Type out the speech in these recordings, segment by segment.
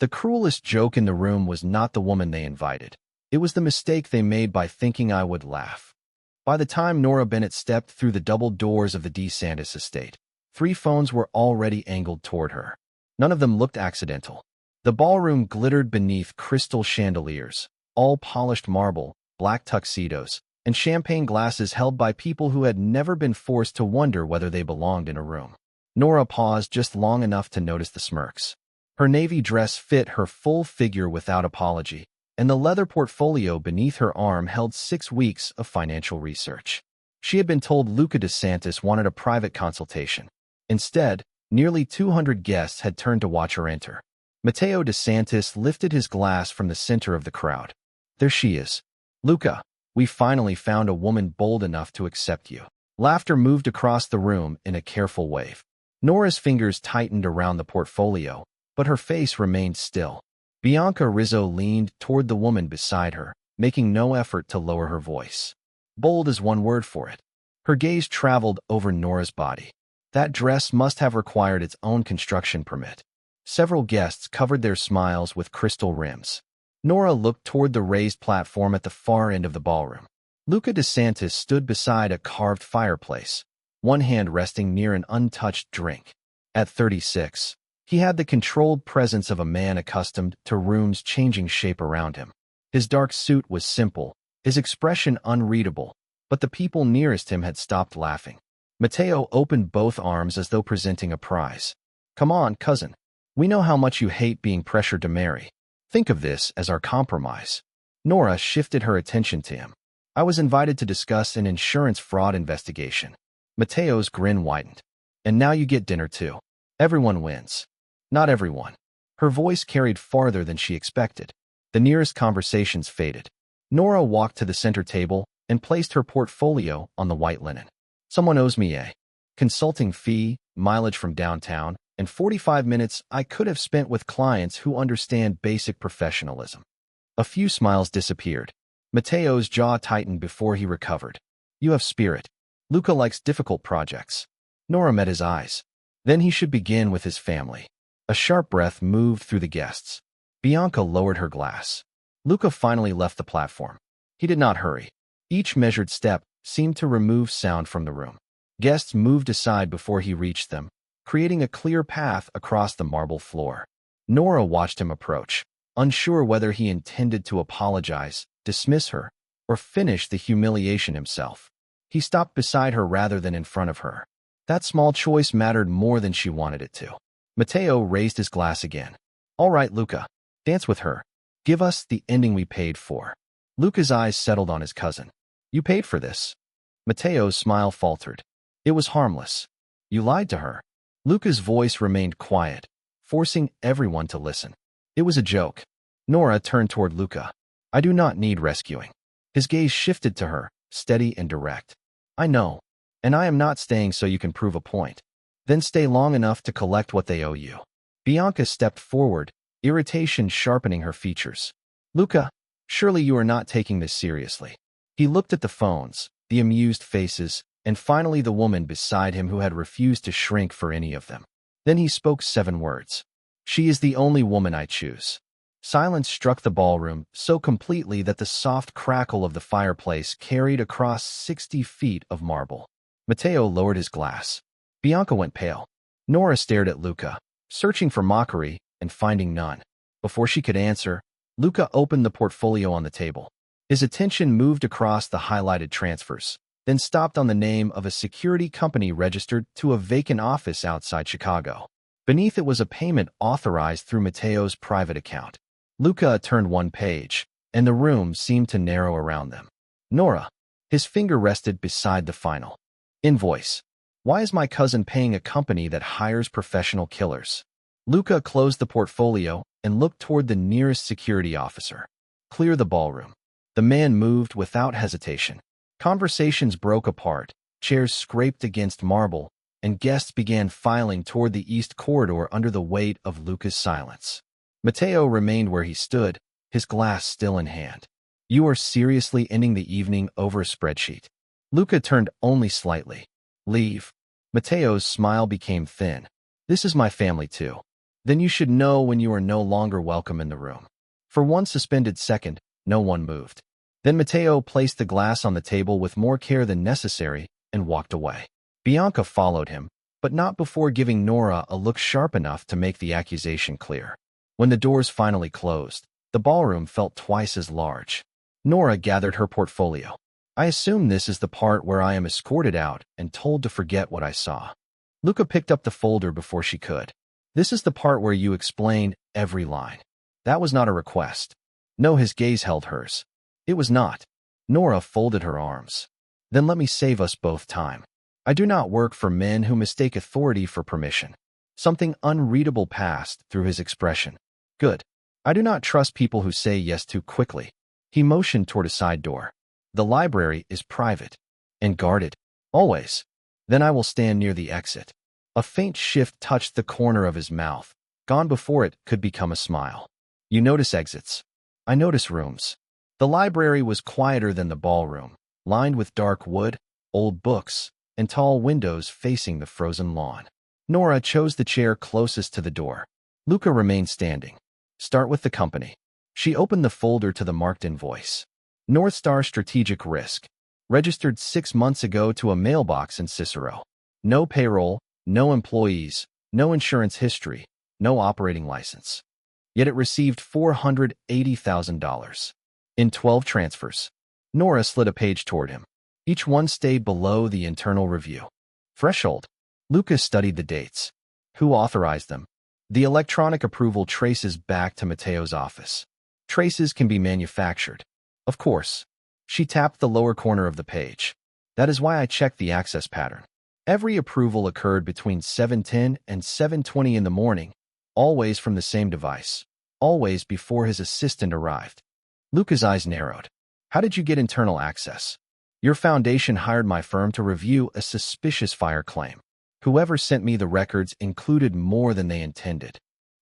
The cruelest joke in the room was not the woman they invited. It was the mistake they made by thinking I would laugh. By the time Nora Bennett stepped through the double doors of the DeSantis estate, 3 phones were already angled toward her. None of them looked accidental. The ballroom glittered beneath crystal chandeliers, all polished marble, black tuxedos, and champagne glasses held by people who had never been forced to wonder whether they belonged in a room. Nora paused just long enough to notice the smirks. Her navy dress fit her full figure without apology, and the leather portfolio beneath her arm held 6 weeks of financial research. She had been told Luca DeSantis wanted a private consultation. Instead, nearly 200 guests had turned to watch her enter. Matteo DeSantis lifted his glass from the center of the crowd. There she is. Luca, we finally found a woman bold enough to accept you. Laughter moved across the room in a careful wave. Nora's fingers tightened around the portfolio, but her face remained still. Bianca Rizzo leaned toward the woman beside her, making no effort to lower her voice. Bold is one word for it. Her gaze traveled over Nora's body. That dress must have required its own construction permit. Several guests covered their smiles with crystal rims. Nora looked toward the raised platform at the far end of the ballroom. Luca DeSantis stood beside a carved fireplace, one hand resting near an untouched drink. At 36, he had the controlled presence of a man accustomed to rooms changing shape around him. His dark suit was simple, his expression unreadable, but the people nearest him had stopped laughing. Matteo opened both arms as though presenting a prize. Come on, cousin. We know how much you hate being pressured to marry. Think of this as our compromise. Nora shifted her attention to him. I was invited to discuss an insurance fraud investigation. Matteo's grin widened. And now you get dinner too. Everyone wins. Not everyone. Her voice carried farther than she expected. The nearest conversations faded. Nora walked to the center table and placed her portfolio on the white linen. Someone owes me a consulting fee, mileage from downtown, and 45 minutes I could have spent with clients who understand basic professionalism. A few smiles disappeared. Matteo's jaw tightened before he recovered. You have spirit. Luca likes difficult projects. Nora met his eyes. Then he should begin with his family. A sharp breath moved through the guests. Bianca lowered her glass. Luca finally left the platform. He did not hurry. Each measured step seemed to remove sound from the room. Guests moved aside before he reached them, creating a clear path across the marble floor. Nora watched him approach, unsure whether he intended to apologize, dismiss her, or finish the humiliation himself. He stopped beside her rather than in front of her. That small choice mattered more than she wanted it to. Matteo raised his glass again. All right, Luca. Dance with her. Give us the ending we paid for. Luca's eyes settled on his cousin. You paid for this. Matteo's smile faltered. It was harmless. You lied to her. Luca's voice remained quiet, forcing everyone to listen. It was a joke. Nora turned toward Luca. I do not need rescuing. His gaze shifted to her, steady and direct. I know, and I am not staying so you can prove a point. Then stay long enough to collect what they owe you. Bianca stepped forward, irritation sharpening her features. Luca, surely you are not taking this seriously. He looked at the phones, the amused faces, and finally the woman beside him who had refused to shrink for any of them. Then he spoke 7 words. She is the only woman I choose. Silence struck the ballroom so completely that the soft crackle of the fireplace carried across 60 feet of marble. Matteo lowered his glass. Bianca went pale. Nora stared at Luca, searching for mockery and finding none. Before she could answer, Luca opened the portfolio on the table. His attention moved across the highlighted transfers, then stopped on the name of a security company registered to a vacant office outside Chicago. Beneath it was a payment authorized through Matteo's private account. Luca turned one page, and the room seemed to narrow around them. Nora. His finger rested beside the final invoice. Why is my cousin paying a company that hires professional killers? Luca closed the portfolio and looked toward the nearest security officer. Clear the ballroom. The man moved without hesitation. Conversations broke apart, chairs scraped against marble, and guests began filing toward the east corridor under the weight of Luca's silence. Matteo remained where he stood, his glass still in hand. You are seriously ending the evening over a spreadsheet. Luca turned only slightly. Leave. Matteo's smile became thin. This is my family too. Then you should know when you are no longer welcome in the room. For one suspended second, no one moved. Then Matteo placed the glass on the table with more care than necessary and walked away. Bianca followed him, but not before giving Nora a look sharp enough to make the accusation clear. When the doors finally closed, the ballroom felt twice as large. Nora gathered her portfolio. I assume this is the part where I am escorted out and told to forget what I saw. Luca picked up the folder before she could. This is the part where you explain every line. That was not a request. No, his gaze held hers. It was not. Nora folded her arms. Then let me save us both time. I do not work for men who mistake authority for permission. Something unreadable passed through his expression. Good. I do not trust people who say yes too quickly. He motioned toward a side door. The library is private and guarded. Always. Then I will stand near the exit. A faint shift touched the corner of his mouth. Gone before it could become a smile. You notice exits. I notice rooms. The library was quieter than the ballroom, lined with dark wood, old books, and tall windows facing the frozen lawn. Nora chose the chair closest to the door. Luca remained standing. Start with the company. She opened the folder to the marked invoice. North Star Strategic Risk. Registered 6 months ago to a mailbox in Cicero. No payroll, no employees, no insurance history, no operating license. Yet it received $480,000 in 12 transfers. Nora slid a page toward him. Each one stayed below the internal review threshold. Lucas studied the dates. Who authorized them? The electronic approval traces back to Matteo's office. Traces can be manufactured. Of course. She tapped the lower corner of the page. That is why I checked the access pattern. Every approval occurred between 7:10 and 7:20 in the morning, always from the same device, always before his assistant arrived. Luca's eyes narrowed. How did you get internal access? Your foundation hired my firm to review a suspicious fire claim. Whoever sent me the records included more than they intended.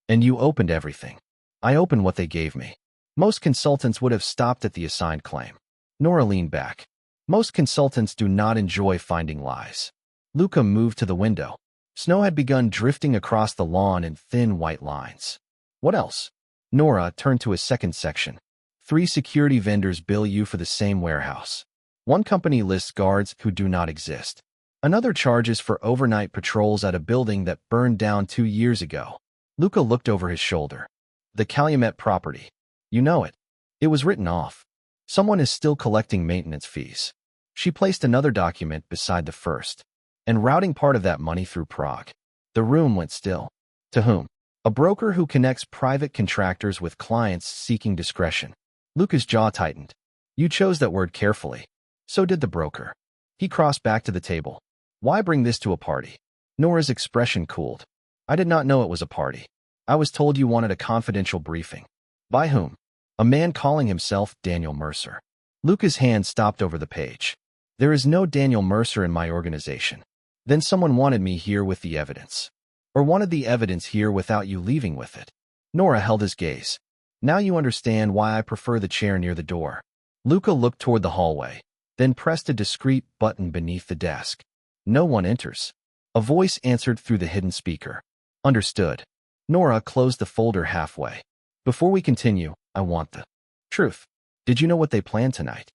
And you opened everything. I opened what they gave me. Most consultants would have stopped at the assigned claim. Nora leaned back. Most consultants do not enjoy finding lies. Luca moved to the window. Snow had begun drifting across the lawn in thin white lines. What else? Nora turned to a second section. 3 security vendors bill you for the same warehouse. One company lists guards who do not exist. Another charges for overnight patrols at a building that burned down 2 years ago. Luca looked over his shoulder. The Calumet property. You know it. It was written off. Someone is still collecting maintenance fees. She placed another document beside the first, and routing part of that money through Prague. The room went still. To whom? A broker who connects private contractors with clients seeking discretion. Luca's jaw tightened. You chose that word carefully. So did the broker. He crossed back to the table. Why bring this to a party? Nora's expression cooled. I did not know it was a party. I was told you wanted a confidential briefing. By whom? A man calling himself Daniel Mercer. Luca's hand stopped over the page. There is no Daniel Mercer in my organization. Then someone wanted me here with the evidence. Or wanted the evidence here without you leaving with it. Nora held his gaze. Now you understand why I prefer the chair near the door. Luca looked toward the hallway, then pressed a discreet button beneath the desk. No one enters. A voice answered through the hidden speaker. Understood. Nora closed the folder halfway. Before we continue, I want the truth. Did you know what they planned tonight?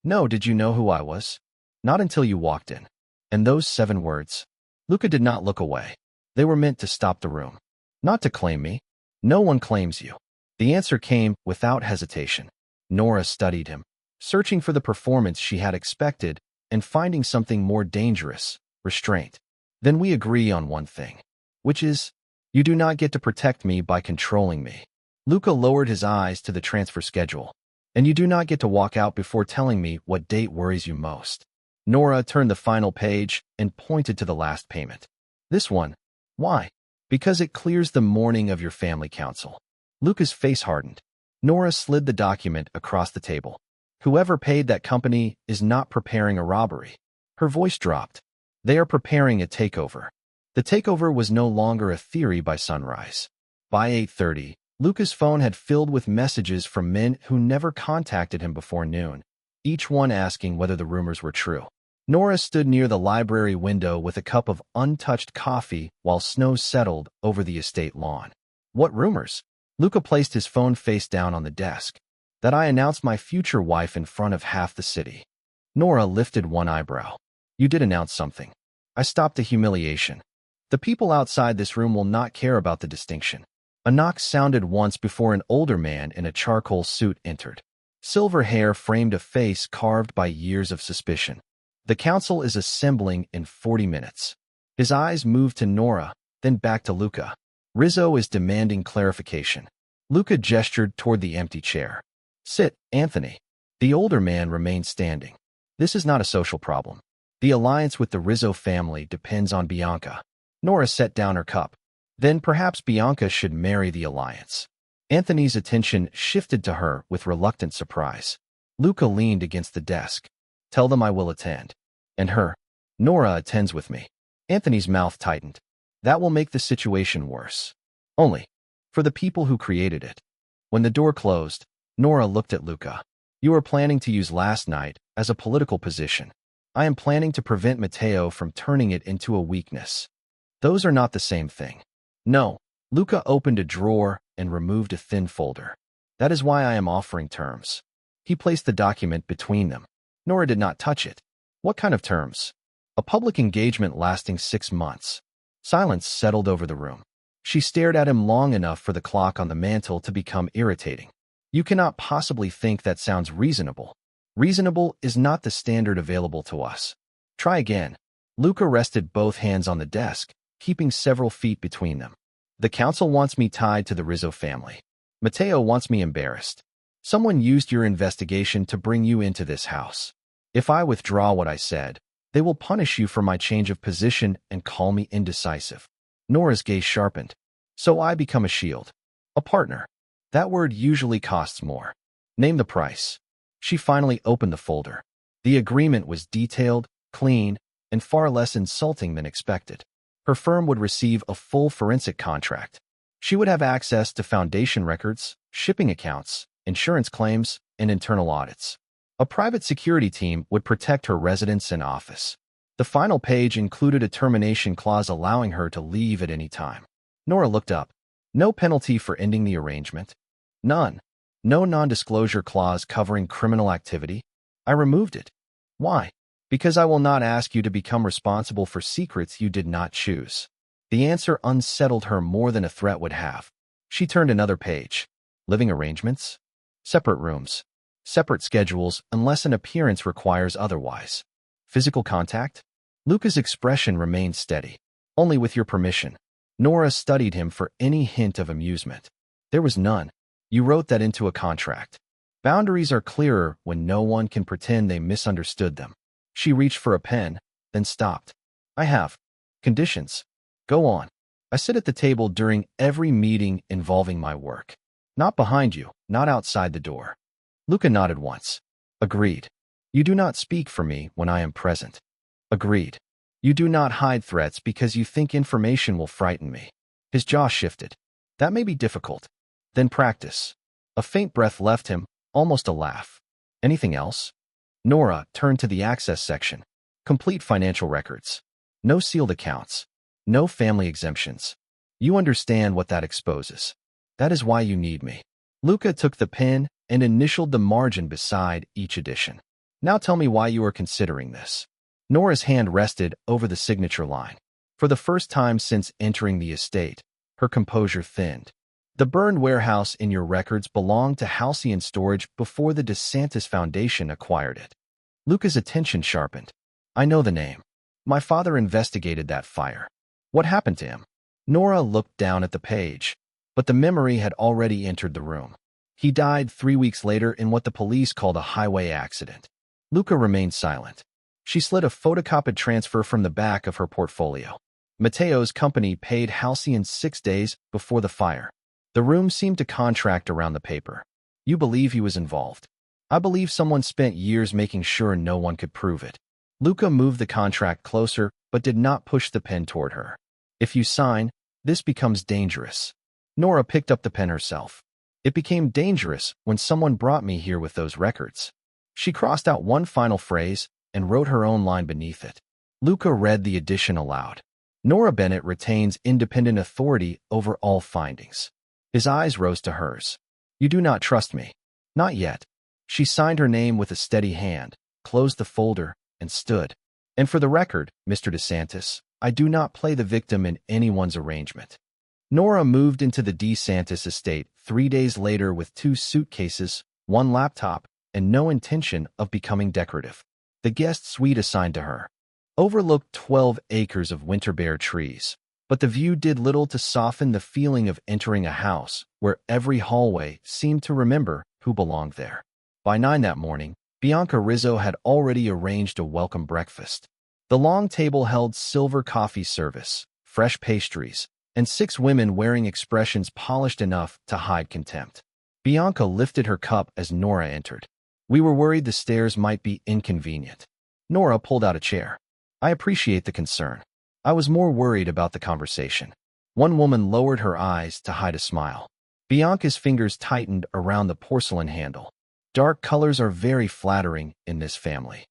No, did you know who I was? Not until you walked in. And those 7 words. Luca did not look away. They were meant to stop the room. Not to claim me. No one claims you. The answer came without hesitation. Nora studied him, searching for the performance she had expected and finding something more dangerous, restraint. Then we agree on one thing, which is, you do not get to protect me by controlling me. Luca lowered his eyes to the transfer schedule. And you do not get to walk out before telling me what date worries you most. Nora turned the final page and pointed to the last payment. This one. Why? Because it clears the morning of your family council. Luca's face hardened. Nora slid the document across the table. Whoever paid that company is not preparing a robbery. Her voice dropped. They are preparing a takeover. The takeover was no longer a theory by sunrise. By 8:30, Luca's phone had filled with messages from men who never contacted him before noon, each one asking whether the rumors were true. Nora stood near the library window with a cup of untouched coffee while snow settled over the estate lawn. What rumors? Luca placed his phone face down on the desk. That I announced my future wife in front of half the city. Nora lifted one eyebrow. You did announce something. I stopped the humiliation. The people outside this room will not care about the distinction. A knock sounded once before an older man in a charcoal suit entered. Silver hair framed a face carved by years of suspicion. The council is assembling in 40 minutes. His eyes moved to Nora, then back to Luca. Rizzo is demanding clarification. Luca gestured toward the empty chair. Sit, Anthony. The older man remained standing. This is not a social problem. The alliance with the Rizzo family depends on Bianca. Nora set down her cup. Then perhaps Bianca should marry the alliance. Anthony's attention shifted to her with reluctant surprise. Luca leaned against the desk. Tell them I will attend. And her. Nora attends with me. Anthony's mouth tightened. That will make the situation worse. Only. For the people who created it. When the door closed, Nora looked at Luca. You are planning to use last night as a political position. I am planning to prevent Matteo from turning it into a weakness. Those are not the same thing. No. Luca opened a drawer and removed a thin folder. That is why I am offering terms. He placed the document between them. Nora did not touch it. What kind of terms? A public engagement lasting 6 months. Silence settled over the room. She stared at him long enough for the clock on the mantel to become irritating. You cannot possibly think that sounds reasonable. Reasonable is not the standard available to us. Try again. Luca rested both hands on the desk, keeping several feet between them. The council wants me tied to the Rizzo family. Matteo wants me embarrassed. Someone used your investigation to bring you into this house. If I withdraw what I said, they will punish you for my change of position and call me indecisive. Nora's gaze sharpened. So I become a shield. A partner. That word usually costs more. Name the price. She finally opened the folder. The agreement was detailed, clean, and far less insulting than expected. Her firm would receive a full forensic contract. She would have access to foundation records, shipping accounts, insurance claims, and internal audits. A private security team would protect her residence and office. The final page included a termination clause allowing her to leave at any time. Nora looked up. No penalty for ending the arrangement. None. No non-disclosure clause covering criminal activity. I removed it. Why? Because I will not ask you to become responsible for secrets you did not choose. The answer unsettled her more than a threat would have. She turned another page. Living arrangements? Separate rooms. Separate schedules unless an appearance requires otherwise. Physical contact? Luca's expression remained steady. Only with your permission. Nora studied him for any hint of amusement. There was none. You wrote that into a contract. Boundaries are clearer when no one can pretend they misunderstood them. She reached for a pen, then stopped. I have. Conditions. Go on. I sit at the table during every meeting involving my work. Not behind you, not outside the door. Luca nodded once. Agreed. You do not speak for me when I am present. Agreed. You do not hide threats because you think information will frighten me. His jaw shifted. That may be difficult. Then practice. A faint breath left him, almost a laugh. Anything else? Nora turned to the access section. Complete financial records. No sealed accounts. No family exemptions. You understand what that exposes. That is why you need me. Luca took the pen and initialed the margin beside each addition. Now tell me why you are considering this. Nora's hand rested over the signature line. For the first time since entering the estate, her composure thinned. The burned warehouse in your records belonged to Halcyon Storage before the DeSantis Foundation acquired it. Luca's attention sharpened. I know the name. My father investigated that fire. What happened to him? Nora looked down at the page, but the memory had already entered the room. He died 3 weeks later in what the police called a highway accident. Luca remained silent. She slid a photocopied transfer from the back of her portfolio. Matteo's company paid Halcyon 6 days before the fire. The room seemed to contract around the paper. You believe he was involved. I believe someone spent years making sure no one could prove it. Luca moved the contract closer, but did not push the pen toward her. If you sign, this becomes dangerous. Nora picked up the pen herself. It became dangerous when someone brought me here with those records. She crossed out one final phrase and wrote her own line beneath it. Luca read the addition aloud. Nora Bennett retains independent authority over all findings. His eyes rose to hers. You do not trust me. Not yet. She signed her name with a steady hand, closed the folder, and stood. And for the record, Mr. DeSantis, I do not play the victim in anyone's arrangement. Nora moved into the DeSantis estate 3 days later with 2 suitcases, 1 laptop, and no intention of becoming decorative. The guest suite assigned to her overlooked 12 acres of winter-bare trees, but the view did little to soften the feeling of entering a house where every hallway seemed to remember who belonged there. By 9 that morning, Bianca Rizzo had already arranged a welcome breakfast. The long table held silver coffee service, fresh pastries, and 6 women wearing expressions polished enough to hide contempt. Bianca lifted her cup as Nora entered. We were worried the stairs might be inconvenient. Nora pulled out a chair. I appreciate the concern. I was more worried about the conversation. One woman lowered her eyes to hide a smile. Bianca's fingers tightened around the porcelain handle. Dark colors are very flattering in this family.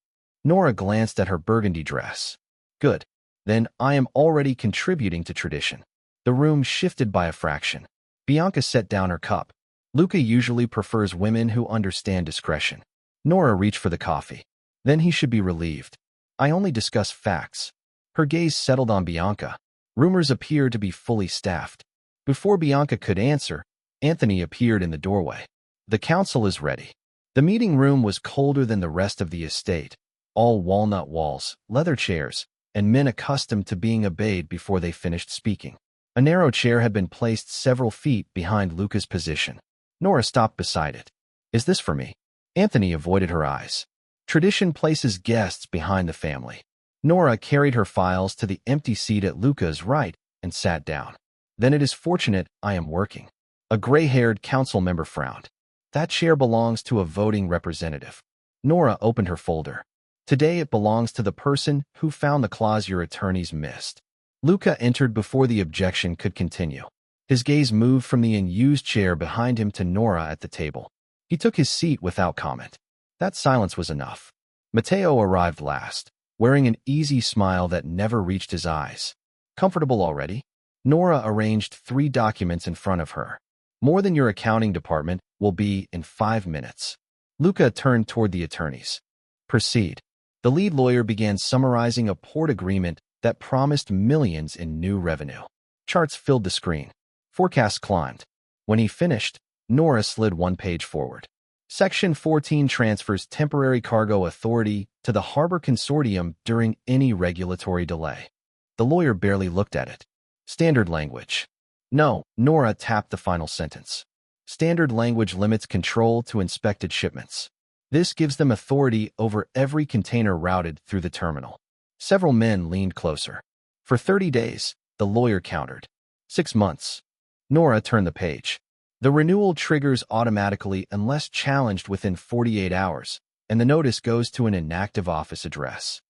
Nora glanced at her burgundy dress. Good. Then I am already contributing to tradition. The room shifted by a fraction. Bianca set down her cup. Luca usually prefers women who understand discretion. Nora reached for the coffee. Then he should be relieved. I only discuss facts. Her gaze settled on Bianca. Rumors appeared to be fully staffed. Before Bianca could answer, Anthony appeared in the doorway. The council is ready. The meeting room was colder than the rest of the estate. All walnut walls, leather chairs, and men accustomed to being obeyed before they finished speaking. A narrow chair had been placed several feet behind Luca's position. Nora stopped beside it. Is this for me? Anthony avoided her eyes. Tradition places guests behind the family. Nora carried her files to the empty seat at Luca's right and sat down. Then it is fortunate I am working. A gray-haired council member frowned. That chair belongs to a voting representative. Nora opened her folder. Today it belongs to the person who found the clause your attorneys missed. Luca entered before the objection could continue. His gaze moved from the unused chair behind him to Nora at the table. He took his seat without comment. That silence was enough. Matteo arrived last, wearing an easy smile that never reached his eyes. Comfortable already? Nora arranged 3 documents in front of her. More than your accounting department will be in 5 minutes. Luca turned toward the attorneys. Proceed. The lead lawyer began summarizing a port agreement that promised millions in new revenue. Charts filled the screen. Forecasts climbed. When he finished, Nora slid 1 page forward. Section 14 transfers temporary cargo authority to the Harbor Consortium during any regulatory delay. The lawyer barely looked at it. Standard language. No, Nora tapped the final sentence. Standard language limits control to inspected shipments. This gives them authority over every container routed through the terminal. Several men leaned closer. For 30 days, the lawyer countered. 6 months. Nora turned the page. The renewal triggers automatically unless challenged within 48 hours, and the notice goes to an inactive office address.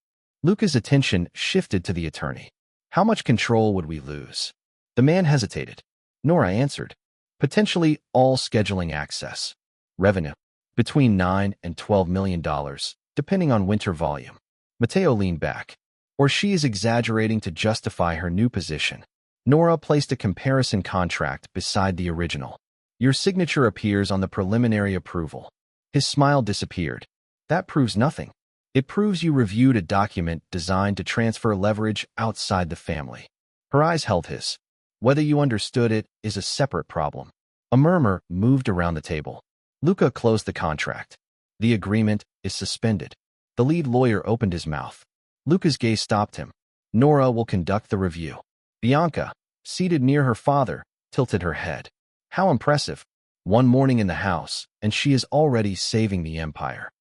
Luca's attention shifted to the attorney. How much control would we lose? The man hesitated. Nora answered. Potentially all scheduling access. Revenue. Between $9 and $12 million, depending on winter volume. Matteo leaned back. Or she is exaggerating to justify her new position. Nora placed a comparison contract beside the original. Your signature appears on the preliminary approval. His smile disappeared. That proves nothing. It proves you reviewed a document designed to transfer leverage outside the family. Her eyes held his. Whether you understood it is a separate problem. A murmur moved around the table. Luca closed the contract. The agreement is suspended. The lead lawyer opened his mouth. Luca's gaze stopped him. Nora will conduct the review. Bianca, seated near her father, tilted her head. How impressive. 1 morning in the house, and she is already saving the empire.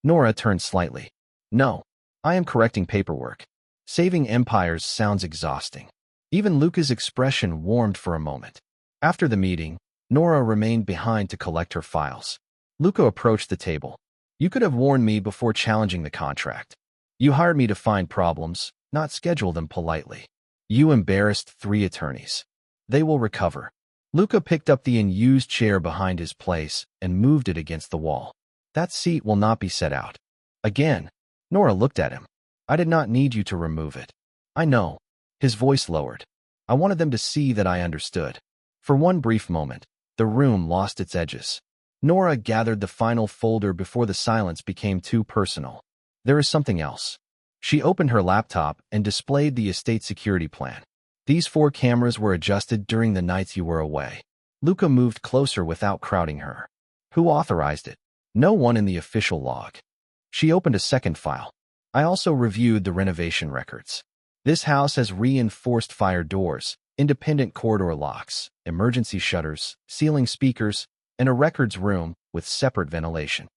Nora turned slightly. No, I am correcting paperwork. Saving empires sounds exhausting. Even Luca's expression warmed for a moment. After the meeting, Nora remained behind to collect her files. Luca approached the table. You could have warned me before challenging the contract. You hired me to find problems, not schedule them politely. You embarrassed 3 attorneys. They will recover. Luca picked up the unused chair behind his place and moved it against the wall. That seat will not be set out. Again, Nora looked at him. I did not need you to remove it. I know. His voice lowered. I wanted them to see that I understood. For one brief moment, The room lost its edges. Nora gathered the final folder before the silence became too personal. There is something else. She opened her laptop and displayed the estate security plan. These 4 cameras were adjusted during the nights you were away. Luca moved closer without crowding her. Who authorized it? No one in the official log. She opened a second file. I also reviewed the renovation records. This house has reinforced fire doors, independent corridor locks, emergency shutters, ceiling speakers, and a records room with separate ventilation.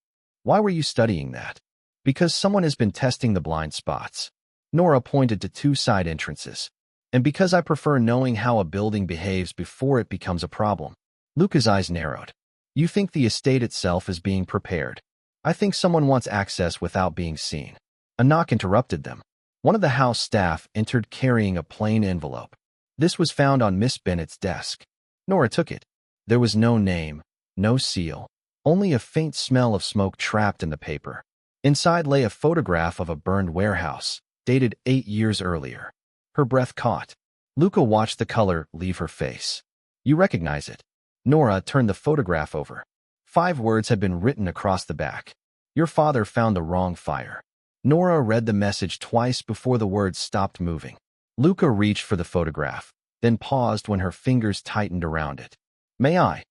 Why were you studying that? Because someone has been testing the blind spots. Nora pointed to 2 side entrances. And because I prefer knowing how a building behaves before it becomes a problem. Luca's eyes narrowed. You think the estate itself is being prepared. I think someone wants access without being seen. A knock interrupted them. One of the house staff entered carrying a plain envelope. This was found on Miss Bennett's desk. Nora took it. There was no name, no seal, only a faint smell of smoke trapped in the paper. Inside lay a photograph of a burned warehouse, dated 8 years earlier. Her breath caught. Luca watched the color leave her face. You recognize it. Nora turned the photograph over. 5 words had been written across the back. Your father found the wrong fire. Nora read the message twice before the words stopped moving. Luca reached for the photograph, then paused when her fingers tightened around it. May I?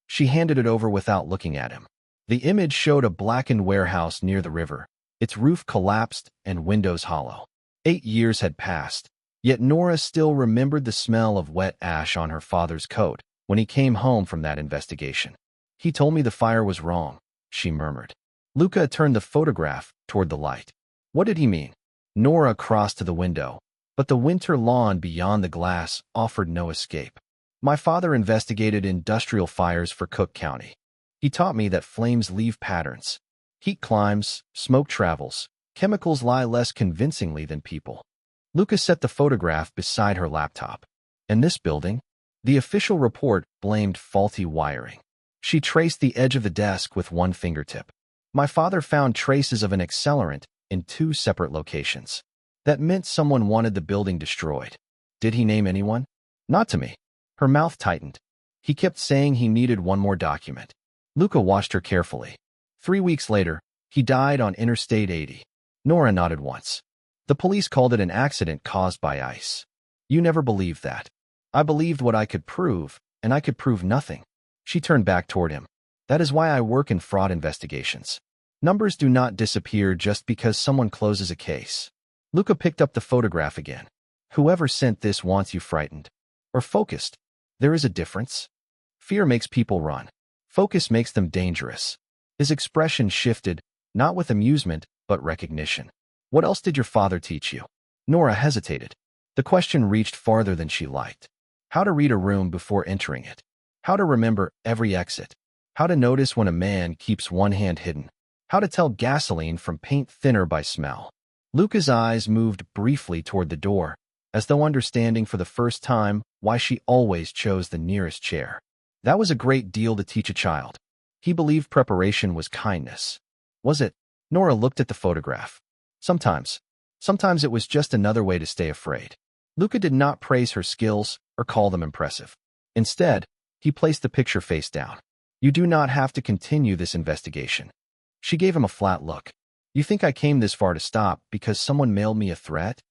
She handed it over without looking at him. The image showed a blackened warehouse near the river, its roof collapsed and windows hollow. 8 years had passed, yet Nora still remembered the smell of wet ash on her father's coat when he came home from that investigation. He told me the fire was wrong, she murmured. Luca turned the photograph toward the light. What did he mean? Nora crossed to the window, but the winter lawn beyond the glass offered no escape. My father investigated industrial fires for Cook County. He taught me that flames leave patterns. Heat climbs, smoke travels, chemicals lie less convincingly than people. Luca set the photograph beside her laptop. In this building, the official report blamed faulty wiring. She traced the edge of the desk with one fingertip. My father found traces of an accelerant in 2 separate locations. That meant someone wanted the building destroyed. Did he name anyone? Not to me. Her mouth tightened. He kept saying he needed one more document. Luca watched her carefully. 3 weeks later, he died on Interstate 80. Nora nodded once. The police called it an accident caused by ice. You never believed that. I believed what I could prove, and I could prove nothing. She turned back toward him. That is why I work in fraud investigations. Numbers do not disappear just because someone closes a case. Luca picked up the photograph again. Whoever sent this wants you frightened. Or focused. There is a difference. Fear makes people run. Focus makes them dangerous. His expression shifted, not with amusement, but recognition. What else did your father teach you? Nora hesitated. The question reached farther than she liked. How to read a room before entering it. How to remember every exit. How to notice when a man keeps one hand hidden. How to tell gasoline from paint thinner by smell. Luca's eyes moved briefly toward the door, as though understanding for the first time why she always chose the nearest chair. That was a great deal to teach a child. He believed preparation was kindness. Was it? Nora looked at the photograph. Sometimes. Sometimes it was just another way to stay afraid. Luca did not praise her skills or call them impressive. Instead, he placed the picture face down. You do not have to continue this investigation. She gave him a flat look. You think I came this far to stop because someone mailed me a threat?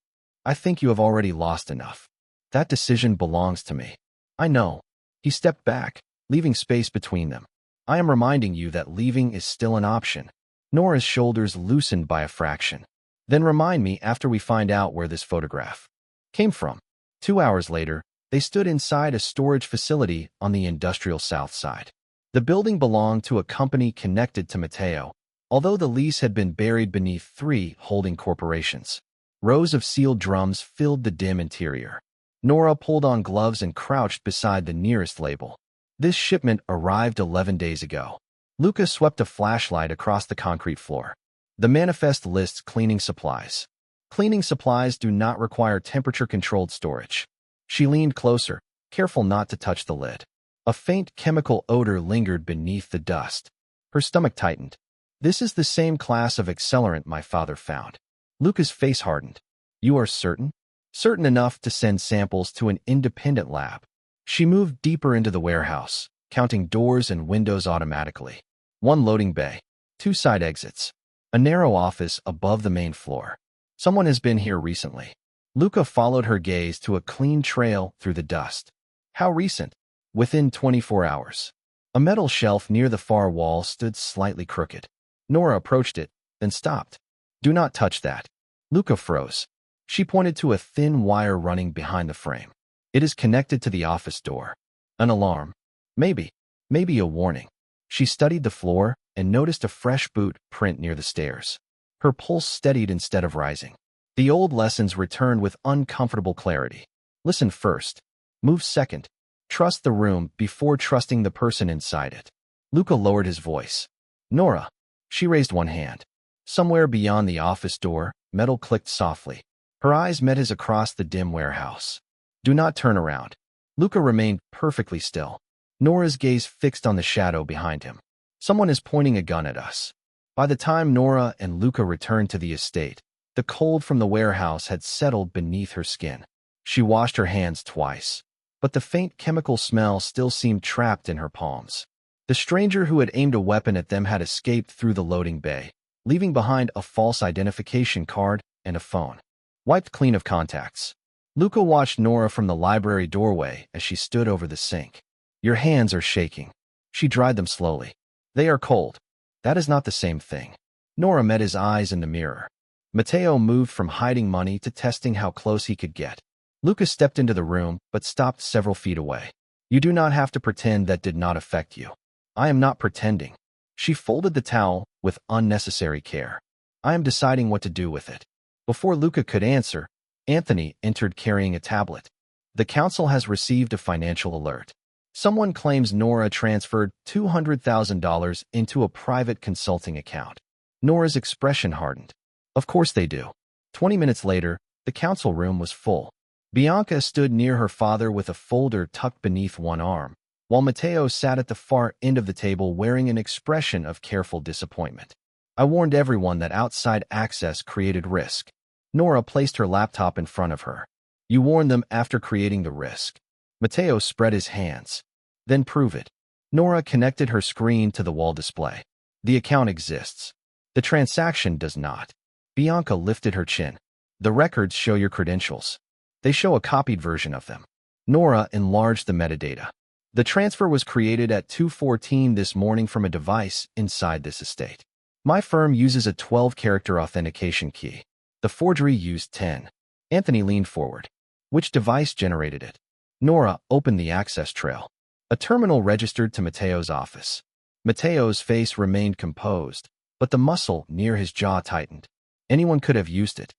I think you have already lost enough. That decision belongs to me. I know. He stepped back, leaving space between them. I am reminding you that leaving is still an option. Nora's shoulders loosened by a fraction. Then remind me after we find out where this photograph came from. 2 hours later, they stood inside a storage facility on the industrial south side. The building belonged to a company connected to Matteo, although the lease had been buried beneath 3 holding corporations. Rows of sealed drums filled the dim interior. Nora pulled on gloves and crouched beside the nearest label. This shipment arrived 11 days ago. Luca swept a flashlight across the concrete floor. The manifest lists cleaning supplies. Cleaning supplies do not require temperature-controlled storage. She leaned closer, careful not to touch the lid. A faint chemical odor lingered beneath the dust. Her stomach tightened. This is the same class of accelerant my father found. Luca's face hardened. You are certain? Certain enough to send samples to an independent lab. She moved deeper into the warehouse, counting doors and windows automatically. One loading bay, two side exits, a narrow office above the main floor. Someone has been here recently. Luca followed her gaze to a clean trail through the dust. How recent? Within 24 hours. A metal shelf near the far wall stood slightly crooked. Nora approached it, then stopped. Do not touch that. Luca froze. She pointed to a thin wire running behind the frame. It is connected to the office door. An alarm. Maybe a warning. She studied the floor and noticed a fresh boot print near the stairs. Her pulse steadied instead of rising. The old lessons returned with uncomfortable clarity. Listen first. Move second. Trust the room before trusting the person inside it. Luca lowered his voice. Nora. She raised one hand. Somewhere beyond the office door, metal clicked softly. Her eyes met his across the dim warehouse. Do not turn around. Luca remained perfectly still. Nora's gaze fixed on the shadow behind him. Someone is pointing a gun at us. By the time Nora and Luca returned to the estate, the cold from the warehouse had settled beneath her skin. She washed her hands twice, but the faint chemical smell still seemed trapped in her palms. The stranger who had aimed a weapon at them had escaped through the loading bay, leaving behind a false identification card and a phone. Wiped clean of contacts. Luca watched Nora from the library doorway as she stood over the sink. Your hands are shaking. She dried them slowly. They are cold. That is not the same thing. Nora met his eyes in the mirror. Matteo moved from hiding money to testing how close he could get. Luca stepped into the room, but stopped several feet away. You do not have to pretend that did not affect you. I am not pretending. She folded the towel with unnecessary care. I am deciding what to do with it. Before Luca could answer, Anthony entered carrying a tablet. The council has received a financial alert. Someone claims Nora transferred $200,000 into a private consulting account. Nora's expression hardened. Of course they do. 20 minutes later, the council room was full. Bianca stood near her father with a folder tucked beneath one arm, while Matteo sat at the far end of the table wearing an expression of careful disappointment. I warned everyone that outside access created risk. Nora placed her laptop in front of her. You warned them after creating the risk. Matteo spread his hands. Then prove it. Nora connected her screen to the wall display. The account exists. The transaction does not. Bianca lifted her chin. The records show your credentials. They show a copied version of them. Nora enlarged the metadata. The transfer was created at 2:14 this morning from a device inside this estate. My firm uses a 12-character authentication key. The forgery used 10. Anthony leaned forward. Which device generated it? Nora opened the access trail. A terminal registered to Matteo's office. Matteo's face remained composed, but the muscle near his jaw tightened. Anyone could have used it.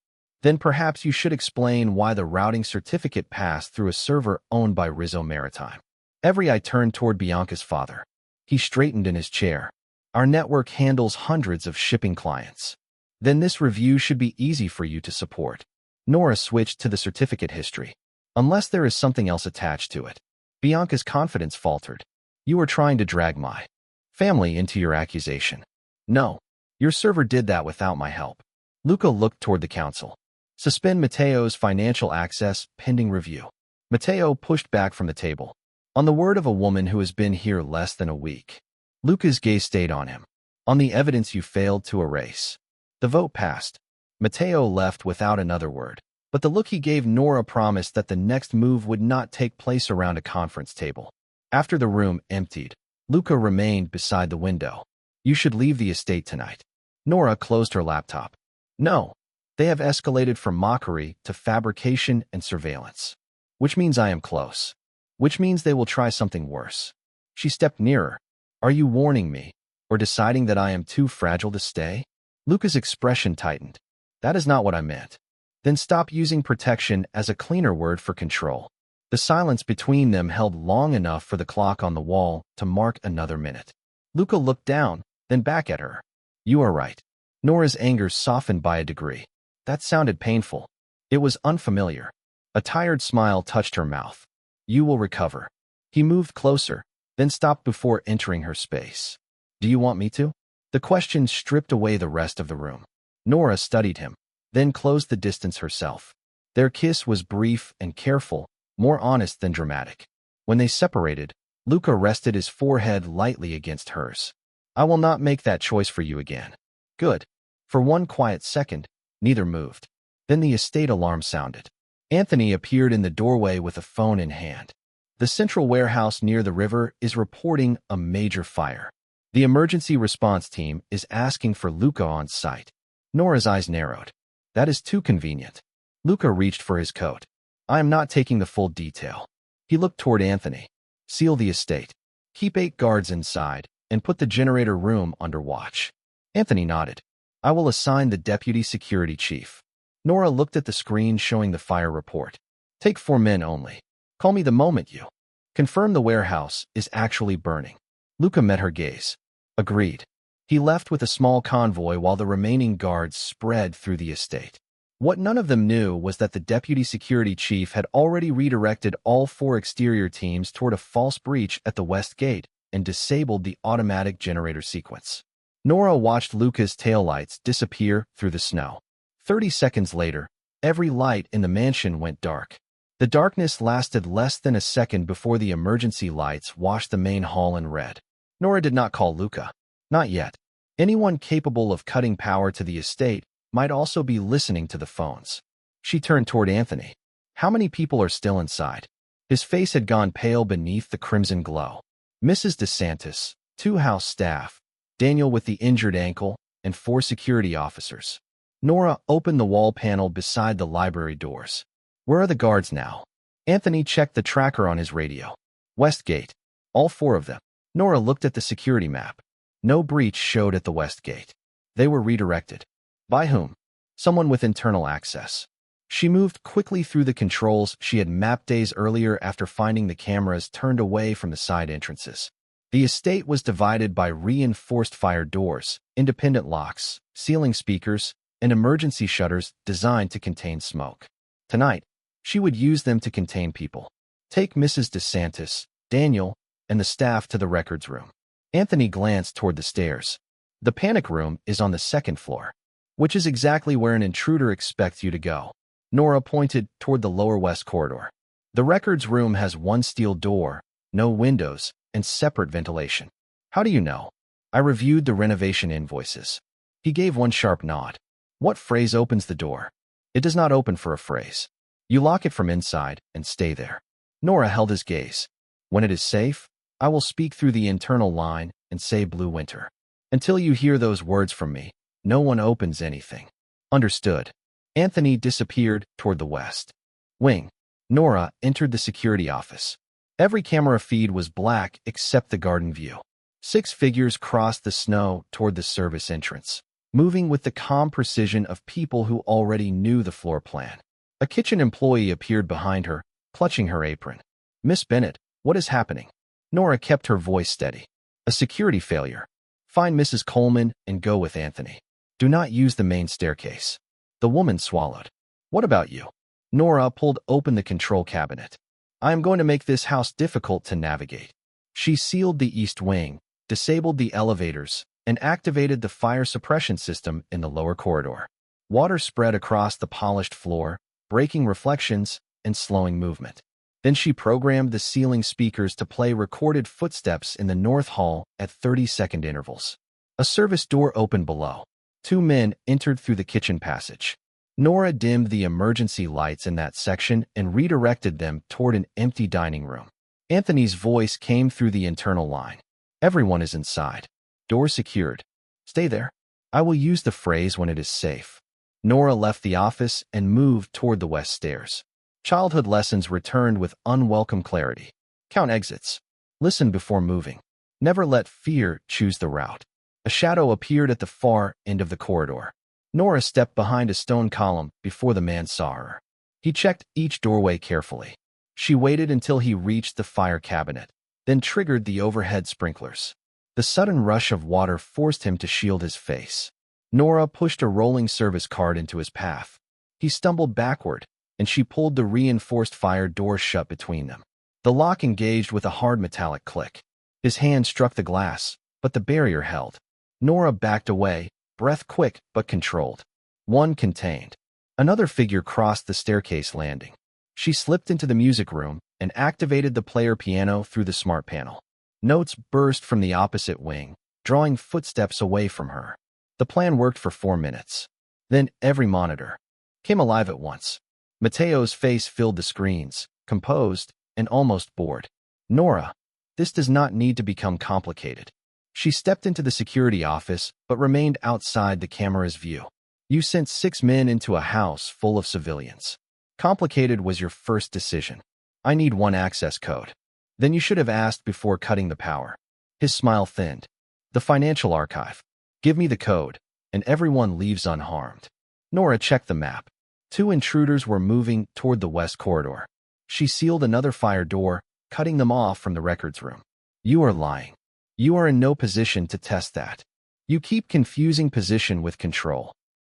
Then perhaps you should explain why the routing certificate passed through a server owned by Rizzo Maritime. Every eye turned toward Bianca's father. He straightened in his chair. Our network handles hundreds of shipping clients. Then this review should be easy for you to support. Nora switched to the certificate history. Unless there is something else attached to it. Bianca's confidence faltered. You are trying to drag my family into your accusation. No. Your server did that without my help. Luca looked toward the council. Suspend Matteo's financial access pending review. Matteo pushed back from the table. On the word of a woman who has been here less than a week. Luca's gaze stayed on him. On the evidence you failed to erase. The vote passed. Matteo left without another word, but the look he gave Nora promised that the next move would not take place around a conference table. After the room emptied, Luca remained beside the window. You should leave the estate tonight. Nora closed her laptop. No. They have escalated from mockery to fabrication and surveillance. Which means I am close. Which means they will try something worse. She stepped nearer. Are you warning me, or deciding that I am too fragile to stay? Luca's expression tightened. That is not what I meant. Then stop using protection as a cleaner word for control. The silence between them held long enough for the clock on the wall to mark another minute. Luca looked down, then back at her. You are right. Nora's anger softened by a degree. That sounded painful. It was unfamiliar. A tired smile touched her mouth. You will recover. He moved closer, then stopped before entering her space. Do you want me to? The question stripped away the rest of the room. Nora studied him, then closed the distance herself. Their kiss was brief and careful, more honest than dramatic. When they separated, Luca rested his forehead lightly against hers. I will not make that choice for you again. Good. For one quiet second, neither moved. Then the estate alarm sounded. Anthony appeared in the doorway with a phone in hand. The central warehouse near the river is reporting a major fire. The emergency response team is asking for Luca on site. Nora's eyes narrowed. That is too convenient. Luca reached for his coat. I am not taking the full detail. He looked toward Anthony. Seal the estate. Keep 8 guards inside, and put the generator room under watch. Anthony nodded. I will assign the deputy security chief. Nora looked at the screen showing the fire report. Take 4 men only. Call me the moment you confirm the warehouse is actually burning. Luca met her gaze. Agreed. He left with a small convoy while the remaining guards spread through the estate. What none of them knew was that the deputy security chief had already redirected all 4 exterior teams toward a false breach at the west gate and disabled the automatic generator sequence. Nora watched Luca's taillights disappear through the snow. 30 seconds later, every light in the mansion went dark. The darkness lasted less than a second before the emergency lights washed the main hall in red. Nora did not call Luca. Not yet. Anyone capable of cutting power to the estate might also be listening to the phones. She turned toward Anthony. How many people are still inside? His face had gone pale beneath the crimson glow. Mrs. DeSantis, 2 house staff, Daniel with the injured ankle, and 4 security officers. Nora opened the wall panel beside the library doors. Where are the guards now? Anthony checked the tracker on his radio. West gate. All 4 of them. Nora looked at the security map. No breach showed at the west gate. They were redirected. By whom? Someone with internal access. She moved quickly through the controls she had mapped days earlier after finding the cameras turned away from the side entrances. The estate was divided by reinforced fire doors, independent locks, ceiling speakers, and emergency shutters designed to contain smoke. Tonight, she would use them to contain people. Take Mrs. DeSantis, Daniel, and the staff to the records room. Anthony glanced toward the stairs. The panic room is on the 2nd floor, which is exactly where an intruder expects you to go. Nora pointed toward the lower west corridor. The records room has 1 steel door, no windows, and separate ventilation. How do you know? I reviewed the renovation invoices. He gave one sharp nod. What phrase opens the door? It does not open for a phrase. You lock it from inside and stay there. Nora held his gaze. When it is safe, I will speak through the internal line and say Blue Winter. Until you hear those words from me, no one opens anything. Understood. Anthony disappeared toward the west wing. Nora entered the security office. Every camera feed was black except the garden view. 6 figures crossed the snow toward the service entrance, moving with the calm precision of people who already knew the floor plan. A kitchen employee appeared behind her, clutching her apron. Miss Bennett, what is happening? Nora kept her voice steady. A security failure. Find Mrs. Coleman and go with Anthony. Do not use the main staircase. The woman swallowed. What about you? Nora pulled open the control cabinet. I am going to make this house difficult to navigate. She sealed the east wing, disabled the elevators, and activated the fire suppression system in the lower corridor. Water spread across the polished floor, breaking reflections and slowing movement. Then she programmed the ceiling speakers to play recorded footsteps in the north hall at 30-second intervals. A service door opened below. 2 men entered through the kitchen passage. Nora dimmed the emergency lights in that section and redirected them toward an empty dining room. Anthony's voice came through the internal line. Everyone is inside. Door secured. Stay there. I will use the phrase when it is safe. Nora left the office and moved toward the west stairs. Childhood lessons returned with unwelcome clarity. Count exits. Listen before moving. Never let fear choose the route. A shadow appeared at the far end of the corridor. Nora stepped behind a stone column before the man saw her. He checked each doorway carefully. She waited until he reached the fire cabinet, then triggered the overhead sprinklers. The sudden rush of water forced him to shield his face. Nora pushed a rolling service cart into his path. He stumbled backward, and she pulled the reinforced fire door shut between them. The lock engaged with a hard metallic click. His hand struck the glass, but the barrier held. Nora backed away, breath quick but controlled. One contained. Another figure crossed the staircase landing. She slipped into the music room and activated the player piano through the smart panel. Notes burst from the opposite wing, drawing footsteps away from her. The plan worked for 4 minutes. Then every monitor came alive at once. Mateo's face filled the screens, composed and almost bored. Nora, this does not need to become complicated. She stepped into the security office but remained outside the camera's view. You sent 6 men into a house full of civilians. Complicated was your first decision. I need one access code. Then you should have asked before cutting the power. His smile thinned. The financial archive. Give me the code, and everyone leaves unharmed. Nora checked the map. 2 intruders were moving toward the west corridor. She sealed another fire door, cutting them off from the records room. You are lying. You are in no position to test that. You keep confusing position with control.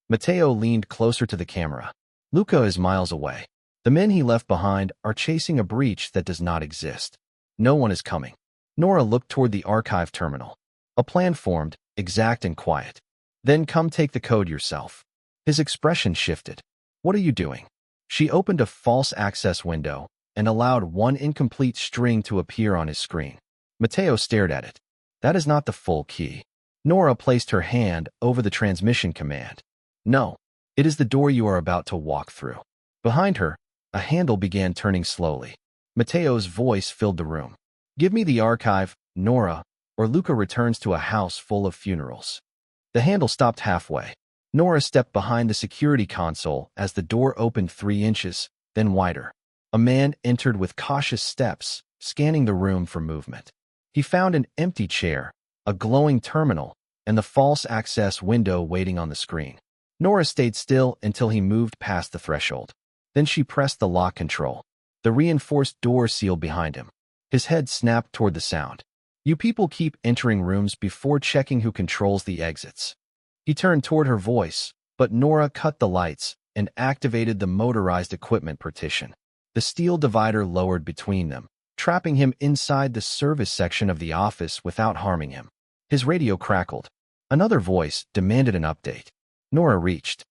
Mateo leaned closer to the camera. Luca is miles away. The men he left behind are chasing a breach that does not exist. No one is coming. Nora looked toward the archive terminal. A plan formed, exact and quiet. Then come take the code yourself. His expression shifted. What are you doing? She opened a false access window and allowed one incomplete string to appear on his screen. Mateo stared at it. That is not the full key. Nora placed her hand over the transmission command. No, it is the door you are about to walk through. Behind her, a handle began turning slowly. Mateo's voice filled the room. Give me the archive, Nora, or Luca returns to a house full of funerals. The handle stopped halfway. Nora stepped behind the security console as the door opened 3 inches, then wider. A man entered with cautious steps, scanning the room for movement. He found an empty chair, a glowing terminal, and the false access window waiting on the screen. Nora stayed still until he moved past the threshold. Then she pressed the lock control. The reinforced door sealed behind him. His head snapped toward the sound. You people keep entering rooms before checking who controls the exits. He turned toward her voice, but Nora cut the lights and activated the motorized equipment partition. The steel divider lowered between them, trapping him inside the service section of the office without harming him. His radio crackled. Another voice demanded an update. Nora reached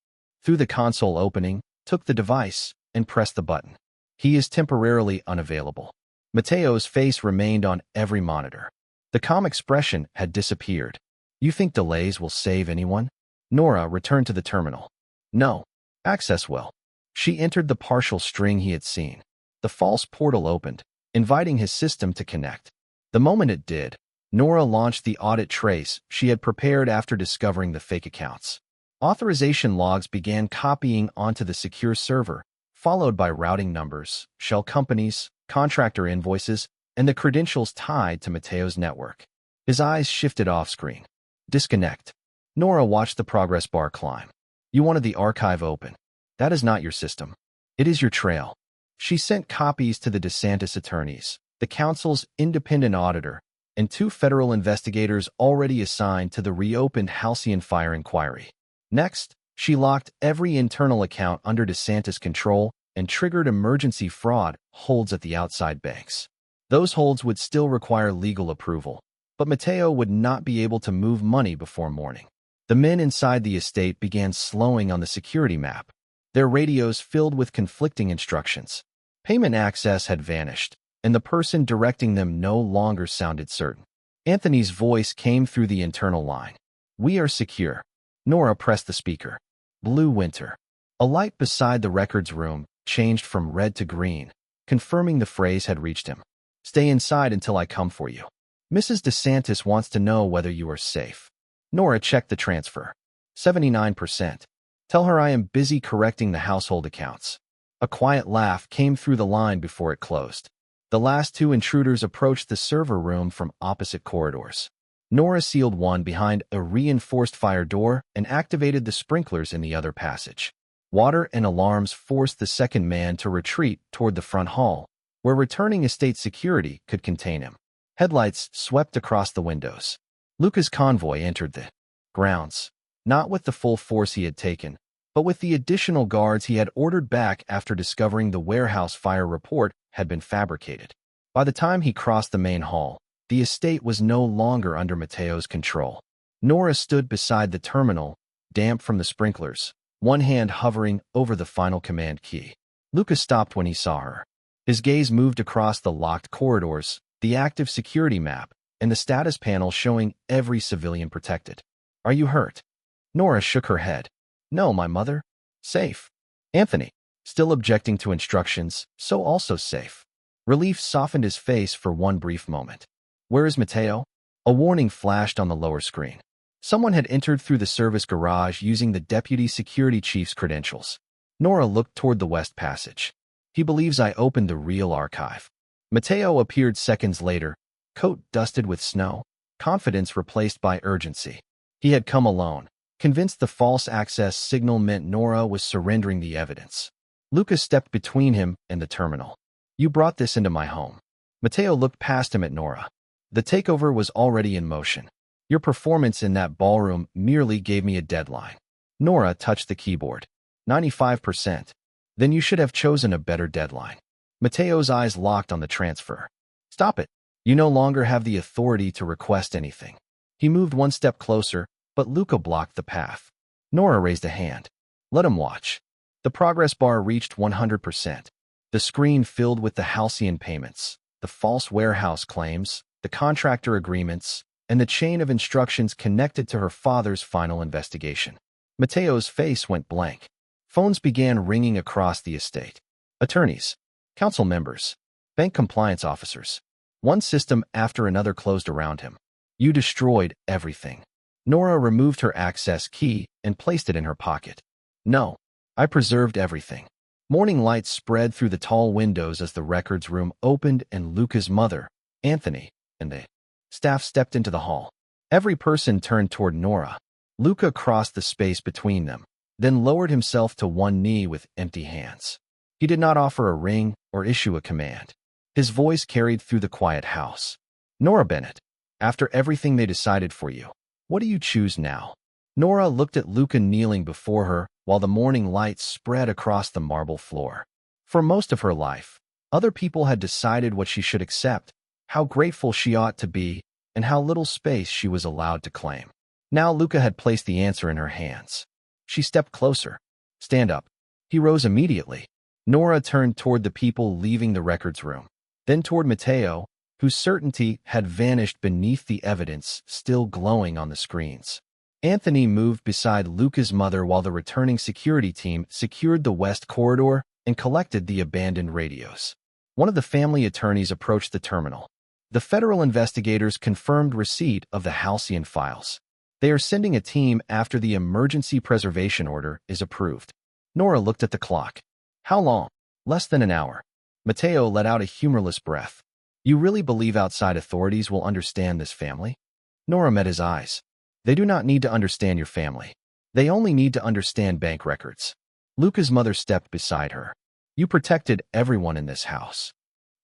through the console opening, took the device, and pressed the button. He is temporarily unavailable. Mateo's face remained on every monitor. The calm expression had disappeared. You think delays will save anyone? Nora returned to the terminal. No. Access will. She entered the partial string he had seen. The false portal opened, inviting his system to connect. The moment it did, Nora launched the audit trace she had prepared after discovering the fake accounts. Authorization logs began copying onto the secure server, followed by routing numbers, shell companies, contractor invoices, and the credentials tied to Mateo's network. His eyes shifted off-screen. Disconnect. Nora watched the progress bar climb. You wanted the archive open. That is not your system. It is your trail. She sent copies to the DeSantis attorneys, the council's independent auditor, and 2 federal investigators already assigned to the reopened Halcyon Fire inquiry. Next, she locked every internal account under DeSantis control and triggered emergency fraud holds at the outside banks. Those holds would still require legal approval, but Mateo would not be able to move money before morning. The men inside the estate began slowing on the security map, their radios filled with conflicting instructions. Payment access had vanished, and the person directing them no longer sounded certain. Anthony's voice came through the internal line. We are secure. Nora pressed the speaker. Blue Winter. A light beside the records room changed from red to green, confirming the phrase had reached him. Stay inside until I come for you. Mrs. DeSantis wants to know whether you are safe. Nora checked the transfer. 79%. Tell her I am busy correcting the household accounts. A quiet laugh came through the line before it closed. The last 2 intruders approached the server room from opposite corridors. Nora sealed one behind a reinforced fire door and activated the sprinklers in the other passage. Water and alarms forced the second man to retreat toward the front hall, where returning estate security could contain him. Headlights swept across the windows. Luca's convoy entered the grounds, not with the full force he had taken, but with the additional guards he had ordered back after discovering the warehouse fire report had been fabricated. By the time he crossed the main hall, the estate was no longer under Mateo's control. Nora stood beside the terminal, damp from the sprinklers, one hand hovering over the final command key. Lucas stopped when he saw her. His gaze moved across the locked corridors, the active security map, and the status panel showing every civilian protected. Are you hurt? Nora shook her head. No, my mother. Safe. Anthony, still objecting to instructions, so also safe. Relief softened his face for one brief moment. Where is Mateo? A warning flashed on the lower screen. Someone had entered through the service garage using the deputy security chief's credentials. Nora looked toward the west passage. He believes I opened the real archive. Mateo appeared seconds later, coat dusted with snow, confidence replaced by urgency. He had come alone, convinced the false access signal meant Nora was surrendering the evidence. Lucas stepped between him and the terminal. You brought this into my home. Mateo looked past him at Nora. The takeover was already in motion. Your performance in that ballroom merely gave me a deadline. Nora touched the keyboard. 95%. Then you should have chosen a better deadline. Mateo's eyes locked on the transfer. Stop it. You no longer have the authority to request anything. He moved one step closer, but Luca blocked the path. Nora raised a hand. Let him watch. The progress bar reached 100%. The screen filled with the halcyon payments, the false warehouse claims, the contractor agreements, and the chain of instructions connected to her father's final investigation. Mateo's face went blank. Phones began ringing across the estate. Attorneys, council members, bank compliance officers. One system after another closed around him. You destroyed everything. Nora removed her access key and placed it in her pocket. No, I preserved everything. Morning light spread through the tall windows as the records room opened and Luca's mother, Anthony, and the staff stepped into the hall. Every person turned toward Nora. Luca crossed the space between them, then lowered himself to one knee with empty hands. He did not offer a ring or issue a command. His voice carried through the quiet house. Nora Bennett, after everything they decided for you, what do you choose now? Nora looked at Luca kneeling before her while the morning light spread across the marble floor. For most of her life, other people had decided what she should accept, how grateful she ought to be, and how little space she was allowed to claim. Now Luca had placed the answer in her hands. She stepped closer. Stand up. He rose immediately. Nora turned toward the people leaving the records room, then toward Mateo, whose certainty had vanished beneath the evidence still glowing on the screens. Anthony moved beside Luca's mother while the returning security team secured the west corridor and collected the abandoned radios. One of the family attorneys approached the terminal. The federal investigators confirmed receipt of the halcyon files. They are sending a team after the emergency preservation order is approved. Nora looked at the clock. How long? Less than an hour. Mateo let out a humorless breath. You really believe outside authorities will understand this family? Nora met his eyes. They do not need to understand your family. They only need to understand bank records. Luca's mother stepped beside her. You protected everyone in this house.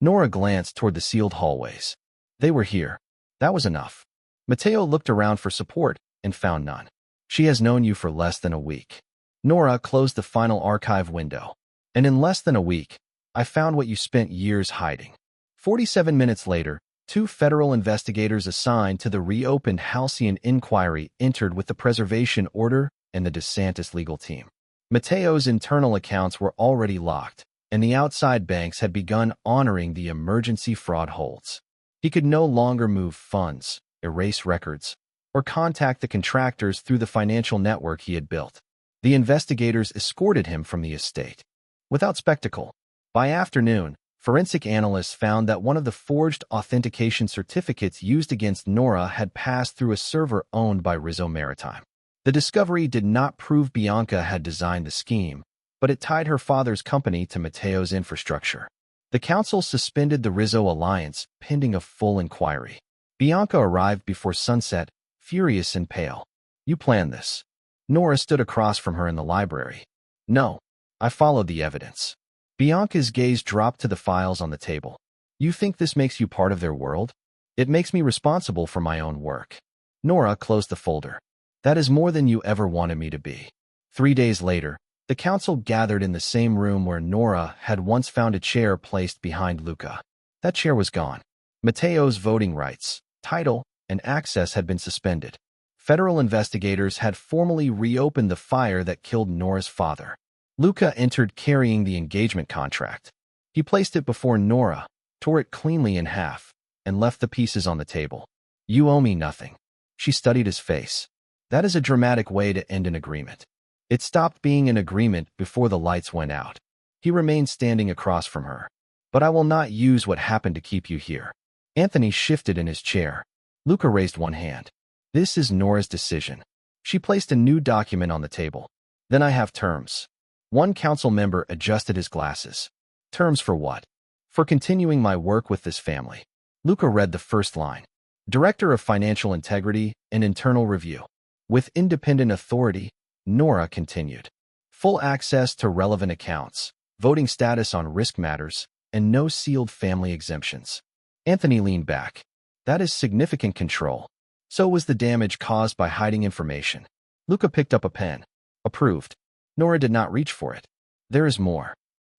Nora glanced toward the sealed hallways. They were here. That was enough. Mateo looked around for support and found none. She has known you for less than a week. Nora closed the final archive window. And in less than a week, I found what you spent years hiding. 47 minutes later, 2 federal investigators assigned to the reopened halcyon inquiry entered with the preservation order and the DeSantis legal team. Mateo's internal accounts were already locked, and the outside banks had begun honoring the emergency fraud holds. He could no longer move funds, erase records, or contact the contractors through the financial network he had built. The investigators escorted him from the estate. Without spectacle, by afternoon, forensic analysts found that one of the forged authentication certificates used against Nora had passed through a server owned by Rizzo Maritime. The discovery did not prove Bianca had designed the scheme, but it tied her father's company to Mateo's infrastructure. The council suspended the Rizzo alliance pending a full inquiry. Bianca arrived before sunset, furious and pale. You planned this. Nora stood across from her in the library. No, I followed the evidence. Bianca's gaze dropped to the files on the table. You think this makes you part of their world? It makes me responsible for my own work. Nora closed the folder. That is more than you ever wanted me to be. 3 days later, the council gathered in the same room where Nora had once found a chair placed behind Luca. That chair was gone. Mateo's voting rights, title, and access had been suspended. Federal investigators had formally reopened the fire that killed Nora's father. Luca entered carrying the engagement contract. He placed it before Nora, tore it cleanly in half, and left the pieces on the table. "You owe me nothing." She studied his face. That is a dramatic way to end an agreement. It stopped being an agreement before the lights went out. He remained standing across from her. "But I will not use what happened to keep you here." Anthony shifted in his chair. Luca raised one hand. "This is Nora's decision." She placed a new document on the table. "Then I have terms." One council member adjusted his glasses. "Terms for what?" "For continuing my work with this family." Luca read the first line. "Director of Financial Integrity and Internal Review." With independent authority, Nora continued. "Full access to relevant accounts, voting status on risk matters, and no sealed family exemptions." Anthony leaned back. "That is significant control." "So was the damage caused by hiding information." Luca picked up a pen. "Approved." Nora did not reach for it. "There is more."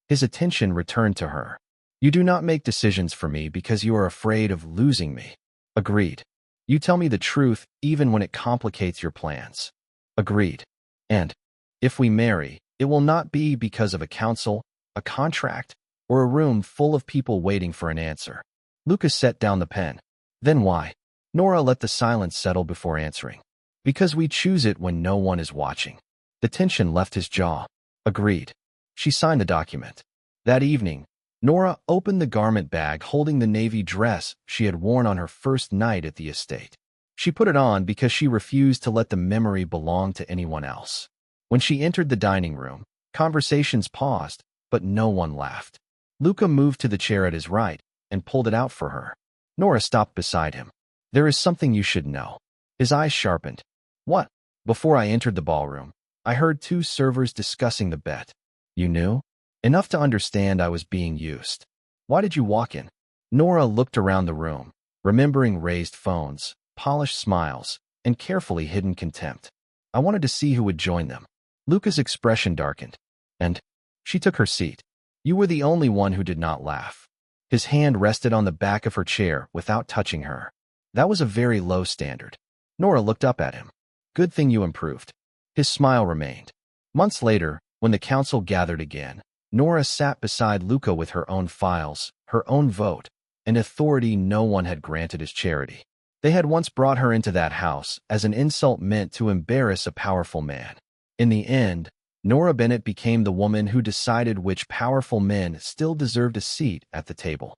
His attention returned to her. "You do not make decisions for me because you are afraid of losing me." "Agreed." "You tell me the truth even when it complicates your plans." "Agreed." "And if we marry, it will not be because of a council, a contract, or a room full of people waiting for an answer." Lucas set down the pen. "Then why?" Nora let the silence settle before answering. "Because we choose it when no one is watching." The tension left his jaw. "Agreed." She signed the document. That evening, Nora opened the garment bag holding the navy dress she had worn on her first night at the estate. She put it on because she refused to let the memory belong to anyone else. When she entered the dining room, conversations paused, but no one laughed. Luca moved to the chair at his right and pulled it out for her. Nora stopped beside him. "There is something you should know." His eyes sharpened. "What?" "Before I entered the ballroom, I heard two servers discussing the bet." "You knew?" "Enough to understand I was being used." "Why did you walk in?" Nora looked around the room, remembering raised phones, polished smiles, and carefully hidden contempt. "I wanted to see who would join them." Luca's expression darkened. "And?" She took her seat. "You were the only one who did not laugh." His hand rested on the back of her chair without touching her. That was a very low standard. Nora looked up at him. "Good thing you improved." His smile remained. Months later, when the council gathered again, Nora sat beside Luca with her own files, her own vote, an authority no one had granted as charity. They had once brought her into that house as an insult meant to embarrass a powerful man. In the end, Nora Bennett became the woman who decided which powerful men still deserved a seat at the table.